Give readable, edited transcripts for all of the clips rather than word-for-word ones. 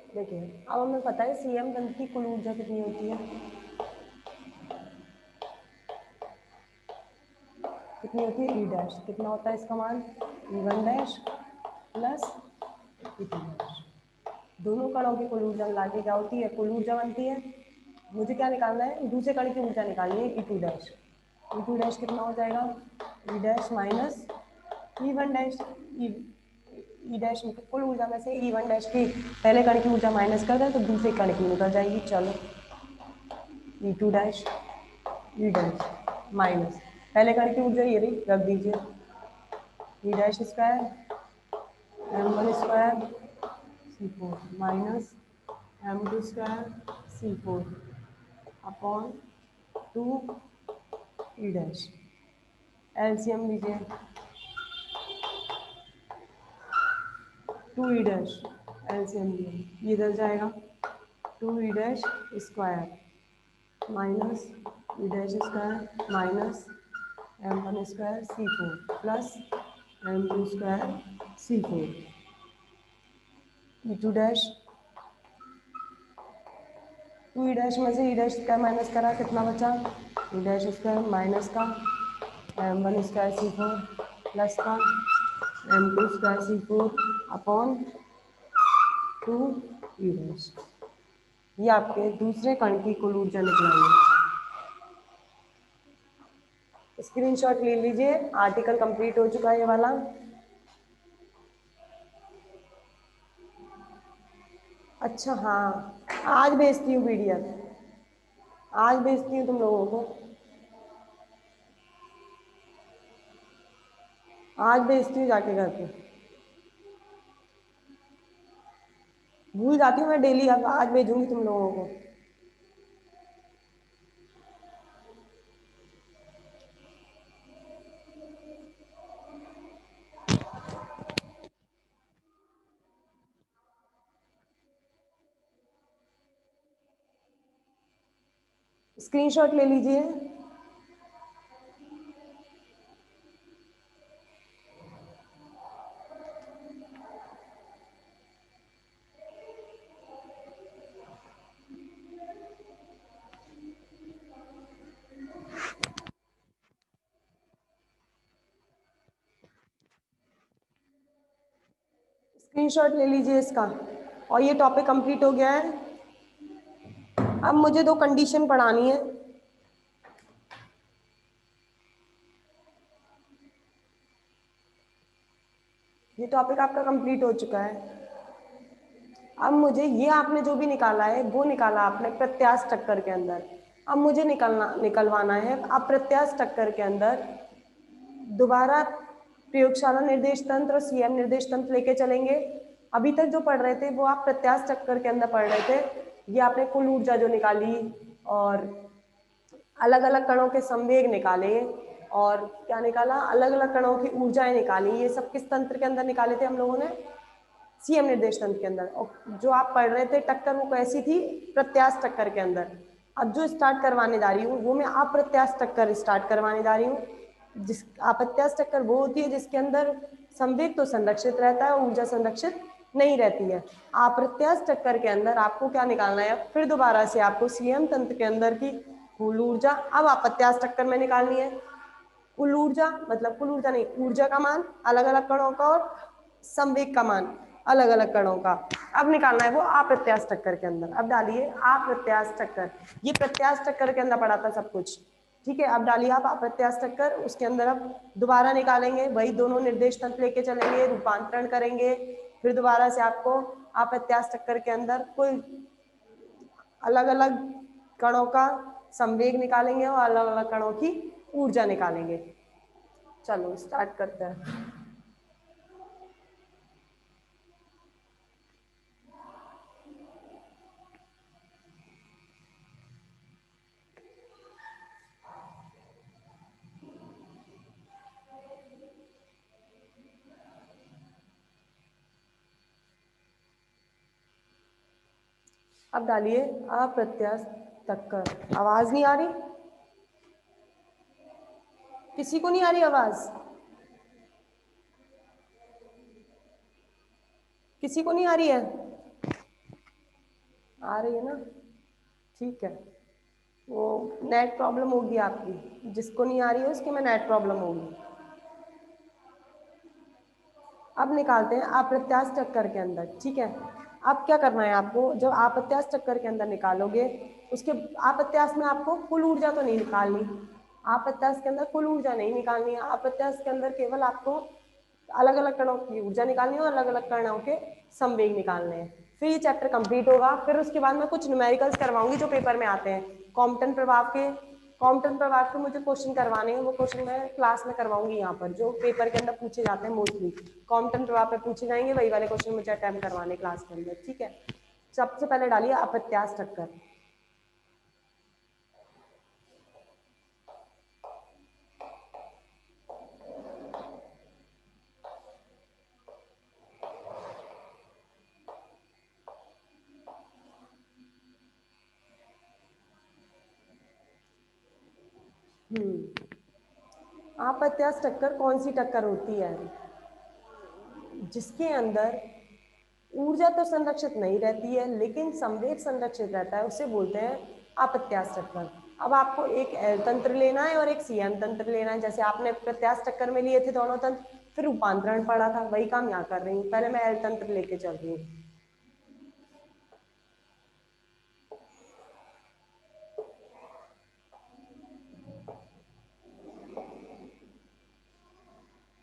देखिए अब हमें पता है सीएम तंत्र की कुल ऊर्जा कितनी होती है, कितनी होती है ई डैश, कितना होता है इसका मान E1 dash plus E2 dash. दोनों कणों की कुल ऊर्जा मिला के क्या होती है, कुल ऊर्जा बनती है। मुझे क्या निकालना है, दूसरे कण की ऊर्जा निकालनी है E2 डैश। E2 डैश कितना हो जाएगा, E dash minus E1 dash. ई डैश कुल ऊर्जा में से E1 डैश की पहले कण की ऊर्जा माइनस कर दें तो दूसरे कण की निकल जाएगी। चलो E2 डैश ई डैश माइनस पहले कण की ऊर्जा ये रही, रख दीजिए ई dash square M1 square C4 minus M2 square C4 upon 2 ई डैश। एलसीएम लीजिए 2 ई डैश, एलसीएम लीजिए ये इधर जाएगा 2 ई डैश स्क्वायर माइनस ई dash square minus M1 square C4 plus M2 square C4 E2 dash 2 ई डैश में से ई डैश स्क्वायर माइनस करा कितना बचा, ई डैश स्क्वायर माइनस का M1 स्क्वायर C4 प्लस का M2 स्क्वायर C4 अपॉन 2 ई डैश। ये आपके दूसरे कण की कुल ऊर्जा निकलाएंगे। स्क्रीनशॉट ले लीजिए, आर्टिकल कंप्लीट हो चुका है ये वाला। अच्छा हाँ, आज भेजती हूँ PDF, आज भेजती हूँ तुम लोगों को, आज भेजती हूँ जाके घर पे। भूल जाती हूँ मैं डेली, अब आज भेजूंगी तुम लोगों को। स्क्रीनशॉट ले लीजिए। स्क्रीनशॉट ले लीजिए इसका। और ये टॉपिक कंप्लीट हो गया है। अब मुझे 2 कंडीशन पढ़ानी है। ये टॉपिक आपका कंप्लीट हो चुका है। अब मुझे ये आपने जो भी निकाला है वो निकाला आपने प्रत्यास्थ टक्कर के अंदर। अब मुझे निकलवाना है अप्रत्यास्थ टक्कर के अंदर दोबारा प्रयोगशाला निर्देश तंत्र और सीएम निर्देश तंत्र लेके चलेंगे। अभी तक जो पढ़ रहे थे वो आप प्रत्यास्थ चक्कर के अंदर पढ़ रहे थे। ये आपने कुल ऊर्जा जो निकाली और अलग अलग कणों के संवेग निकाले और क्या निकाला, अलग अलग कणों की ऊर्जाएं निकाली। ये सब किस तंत्र के अंदर निकाले थे हम लोगों ने, सीएम निर्देश तंत्र के अंदर। और जो आप पढ़ रहे थे टक्कर वो कैसी थी, प्रत्यास्थ टक्कर के अंदर। अब जो स्टार्ट करवाने जा रही हूँ वो मैं अप्रत्यास्थ टक्कर स्टार्ट करवाने जा रही हूँ। जिस अप्रत्यास्थ टक्कर वो होती है जिसके अंदर संवेग तो संरक्षित रहता है, ऊर्जा संरक्षित नहीं रहती है। अप्रत्यास्थ टक्कर के अंदर आपको क्या निकालना है, फिर दोबारा से आपको सीएम तंत्र के अंदर की कुल ऊर्जा अब अप्रत्यास्थ टक्कर में निकालनी है। कुल ऊर्जा मतलब कुल ऊर्जा नहीं, ऊर्जा का मान अलग अलग कणों का और संवेग का मान अलग अलग कणों का अब निकालना है वो अप्रत्यास्थ टक्कर के अंदर। अब डालिए अप्रत्यास्थ टक्कर, ये प्रत्यास्थ टक्कर के अंदर पड़ा था सब कुछ, ठीक है। अब डालिए आप अप्रत्यास्थ टक्कर, उसके अंदर अब दोबारा निकालेंगे, वही दोनों निर्देश तंत्र लेके चलेंगे, रूपांतरण करेंगे, फिर दोबारा से आपको अप्रत्यास्थ टक्कर के अंदर कोई अलग अलग कणों का संवेग निकालेंगे और अलग अलग कणों की ऊर्जा निकालेंगे। चलो स्टार्ट करते हैं। अब डालिए अप्रत्यास्थ टक्कर। आवाज नहीं आ रही, किसी को नहीं आ रही आवाज? किसी को नहीं आ रही है? आ रही है ना, ठीक है। वो नेट प्रॉब्लम होगी आपकी, जिसको नहीं आ रही है उसकी में नेट प्रॉब्लम होगी। अब निकालते हैं अप्रत्यास्थ चक्कर के अंदर, ठीक है। अब क्या करना है आपको, जब अप्रत्यास्थ चक्कर के अंदर निकालोगे, उसके अप्रत्यास्थ में आपको कुल ऊर्जा तो नहीं निकालनी, अप्रत्यास्थ के अंदर कुल ऊर्जा नहीं निकालनी है, अप्रत्यास्थ के अंदर केवल आपको अलग अलग कणों की ऊर्जा निकालनी है और अलग अलग कणों के संवेग निकालने हैं। फिर ये चैप्टर कंप्लीट होगा। फिर उसके बाद मैं कुछ न्यूमेरिकल्स करवाऊंगी जो पेपर में आते हैं। कॉम्पटन प्रभाव के मुझे क्वेश्चन करवाने हैं, वो क्वेश्चन मैं क्लास में करवाऊंगी यहाँ पर, जो पेपर के अंदर पूछे जाते हैं मोस्टली कॉम्पटन प्रभाव पे पूछे जाएंगे, वही वाले क्वेश्चन मुझे अटेम्प्ट करवाने क्लास के अंदर, ठीक है। सबसे पहले डालिए अप्रत्यास्थ चक्कर। अप्रत्यास्थ टक्कर कौन सी टक्कर होती है? जिसके अंदर ऊर्जा तो संरक्षित नहीं रहती है लेकिन संवेग संरक्षित रहता है, उसे बोलते हैं अप्रत्यास्थ टक्कर। अब आपको एक एल तंत्र लेना है और एक सीएम तंत्र लेना है। जैसे आपने प्रत्यास्थ टक्कर में लिए थे दोनों तंत्र, फिर रूपांतरण पड़ा था, वही काम यहाँ कर रही हूँ। पहले मैं एल तंत्र लेके चल रही हूँ।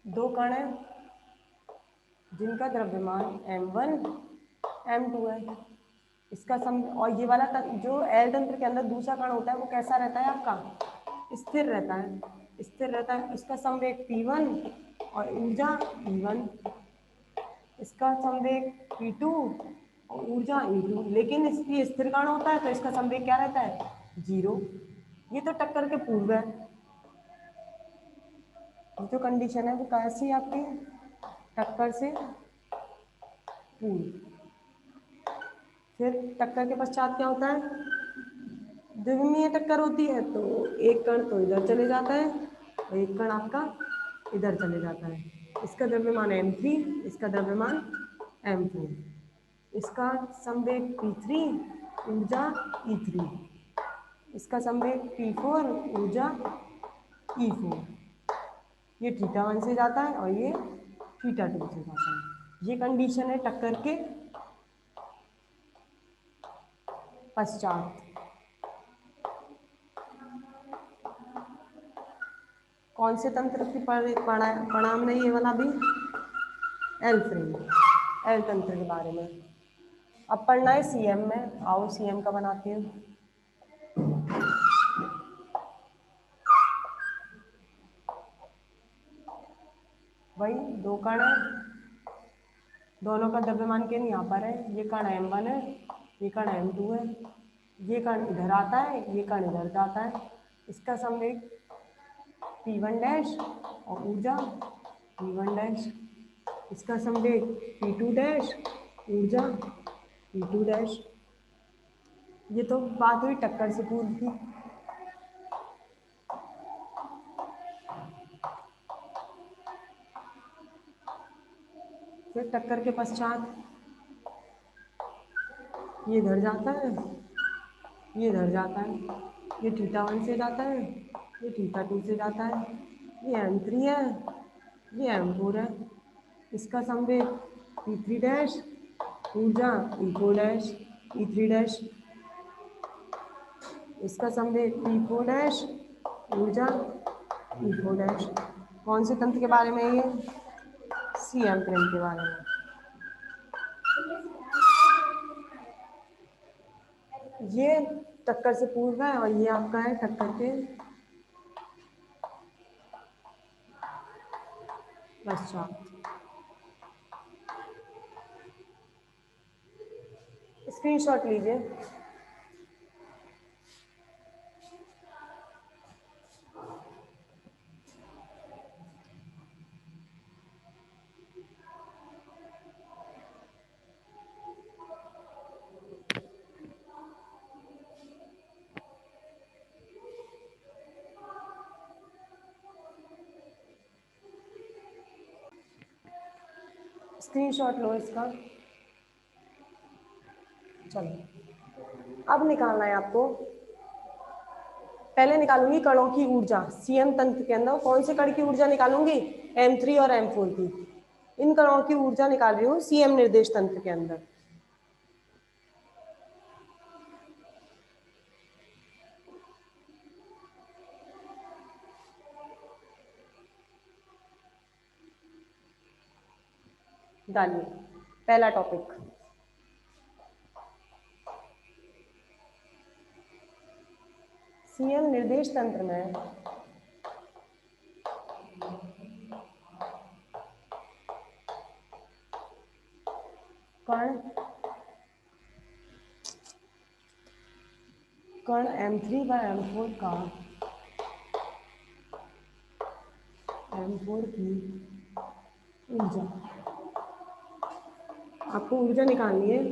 दो कण है जिनका द्रव्यमान m1 m2 है। इसका और ये वाला जो एल तंत्र के अंदर दूसरा कण होता है वो कैसा रहता है आपका? स्थिर रहता है, स्थिर रहता है। इसका संवेग p1 और ऊर्जा e1, इसका संवेग p2 और ऊर्जा e2। लेकिन इसकी स्थिर कण होता है तो इसका संवेग क्या रहता है? 0। ये तो टक्कर के पूर्व है। ये जो कंडीशन है वो कैसी है आपकी? टक्कर से पूर्व। फिर टक्कर के पश्चात क्या होता है? द्विविमीय टक्कर होती है तो एक कण तो इधर चले जाता है और एक कण आपका इधर चले जाता है। इसका द्रव्यमान m3, इसका द्रव्यमान m4, इसका संवेग p3, ऊर्जा e3, इसका संवेग p4, ऊर्जा e4। ये थीटा 1 से जाता है और ये थीटा 2 से जाता है। ये कंडीशन है टक्कर के पश्चात। कौन से तंत्र की परिणाम नहीं, ये वाला भी एल फ्रेम, एल तंत्र के बारे में। अब पढ़ना है सीएम में। आओ सीएम का बनाती हूँ। भाई दो कण है, दोनों का द्रव्यमान केन यहाँ पर है। ये कण m1 है, ये कण m2 है। ये कण इधर आता है, ये कण इधर जाता है। इसका संवेग p1 डैश और ऊर्जा p1 डैश। इसका संवेग p2 डैश, ऊर्जा p2 डैश। ये तो बात हुई टक्कर से पूर्व की। फिर टक्कर के पश्चात ये इधर जाता है, ये इधर जाता है। ये थीटा 1 से जाता है, ये थीटा 2 से जाता है। ये m3 है, ये m4 है। इसका संवेग p3 डैश, ऊर्जा e4 डैश, e3 डैश। इसका संवेग p4 डैश, ऊर्जा e4 डैश। कौन से तंत्र के बारे में? ये सीएम फ्रेम के बारे में। ये टक्कर से पूर्व है और ये आपका है टक्कर के पश्चात। स्क्रीनशॉट लीजिए। स्क्रीनशॉट लो इसका। चलो अब निकालना है आपको, पहले निकालूंगी कणों की ऊर्जा सीएम तंत्र के अंदर। कौन से कण की ऊर्जा निकालूंगी? M3 और M4 की। इन कणों की ऊर्जा निकाल रही हूँ सीएम निर्देश तंत्र के अंदर। डालिए पहला टॉपिक, सीएम निर्देश तंत्र में कण M3 व M4 का, M4 की ऊर्जा, आपको ऊर्जा निकालनी है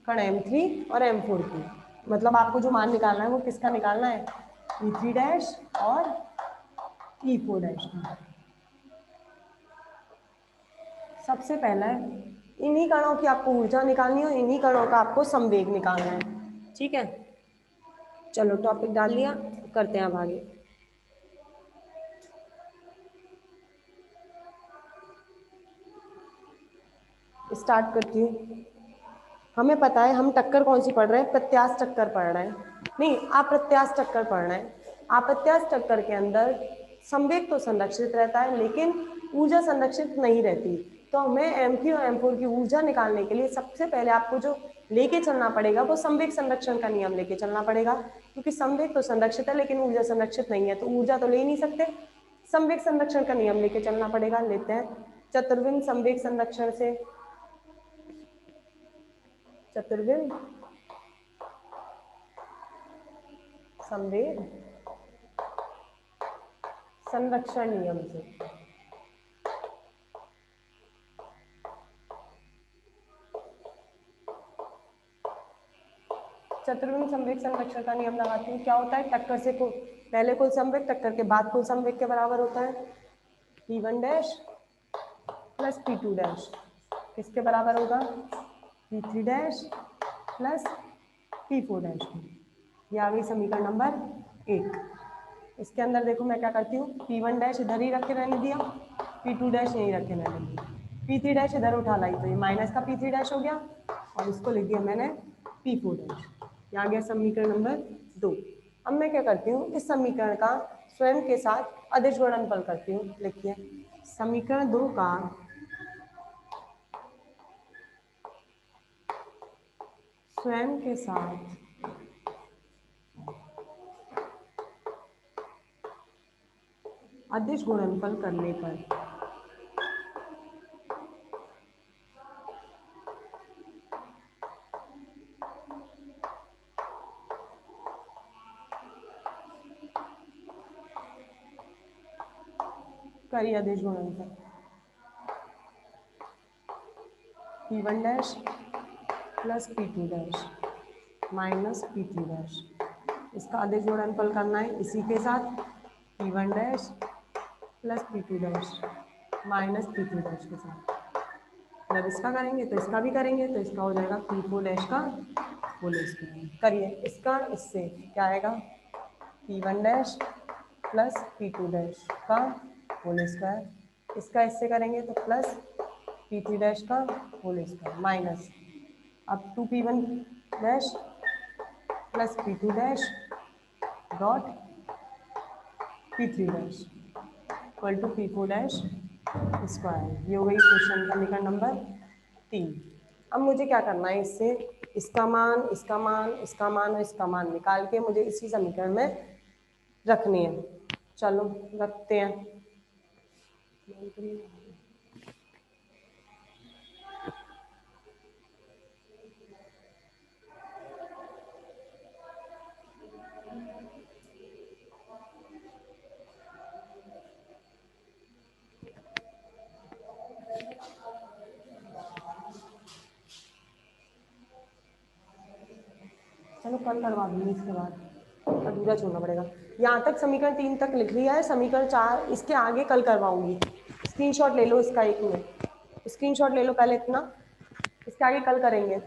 कण M3 और M4 की। मतलब आपको जो मान निकालना है वो किसका निकालना है? E3 डैश और E4 डैश का। सबसे पहला इन्हीं कणों की आपको ऊर्जा निकालनी है, इन्हीं कणों का आपको संवेग निकालना है। ठीक है, चलो टॉपिक डाल लिया, करते हैं अब आगे। स्टार्ट करती हूँ। हमें पता है हम टक्कर कौन सी पढ़ रहे हैं? प्रत्यास्थ टक्कर पढ़ रहे हैं, नहीं अप्रत्यास्थ टक्कर पढ़ रहे हैं। अप्रत्यास्थ टक्कर के अंदर संवेग तो संरक्षित रहता है लेकिन ऊर्जा संरक्षित नहीं रहती। तो हमें M3 और M4 की ऊर्जा निकालने के लिए सबसे पहले आपको जो लेके चलना पड़ेगा वो संवेग संरक्षण का नियम लेके चलना पड़ेगा, क्योंकि संवेग तो संरक्षित है लेकिन ऊर्जा संरक्षित नहीं है, तो ऊर्जा तो ले ही नहीं सकते। संवेग संरक्षण का नियम लेके चलना पड़ेगा। लेते हैं चतुर्विन संवेग संरक्षण से, चतुर्विन संवेग संरक्षण नियम से। चतुर्विन संवेग संरक्षण का नियम लगाती हूँ। क्या होता है? टक्कर से पहले कुल संवेग, टक्कर के बाद कुल संवेग के बराबर होता है। P1 dash plus P2 dash किसके बराबर होगा? P3 dash plus P4 dash. ये आ गई समीकरण नंबर 1। इसके अंदर देखो मैं क्या करती हूँ, P1 डैश इधर ही रख के रहने दिया, P2 डैश यहीं रख के रहने दिया, P3 डैश इधर उठा लाई तो ये माइनस का P3 डैश हो गया और इसको लिख दिया मैंने P4 डैश। ये आ गया समीकरण नंबर 2। अब मैं क्या करती हूँ, इस समीकरण का स्वयं के साथ अदिश गुणनफल करती हूँ। लिखिए समीकरण 2 का स्वयं के साथ अदिश गुणनफल करने पर करिए अदिश गुणनफल। P1 dash plus P2 dash minus P3 dash, इसका अदिश गुणनफल करना है इसी के साथ P1 dash plus P2 dash minus P3 dash के साथ। जब इसका करेंगे तो इसका भी करेंगे तो इसका हो जाएगा P4 डैश का होल स्क्वायर। करिए इसका इससे क्या आएगा? P1 dash plus P2 dash का होल स्क्वायर। इसका इससे करेंगे तो प्लस P3 डैश का होल स्क्वायर माइनस अब 2P1 dash plus P2 dash dot P3 dash equal to P4 dash square. ये हो गई क्वेश्चन समीकरण नंबर 3। अब मुझे क्या करना है, इससे इसका मान, इसका मान, इसका मान और इसका मान निकाल के मुझे इसी समीकरण में रखनी है। चलो रखते हैं। चलो कल करवा दूंगी, इसके बाद अधूरा छोड़ना पड़ेगा। यहाँ तक समीकरण 3 तक लिख लिया है, समीकरण 4 इसके आगे कल करवाऊंगी। स्क्रीनशॉट ले लो इसका, 1 मिनट स्क्रीनशॉट ले लो पहले इतना, इसके आगे कल करेंगे।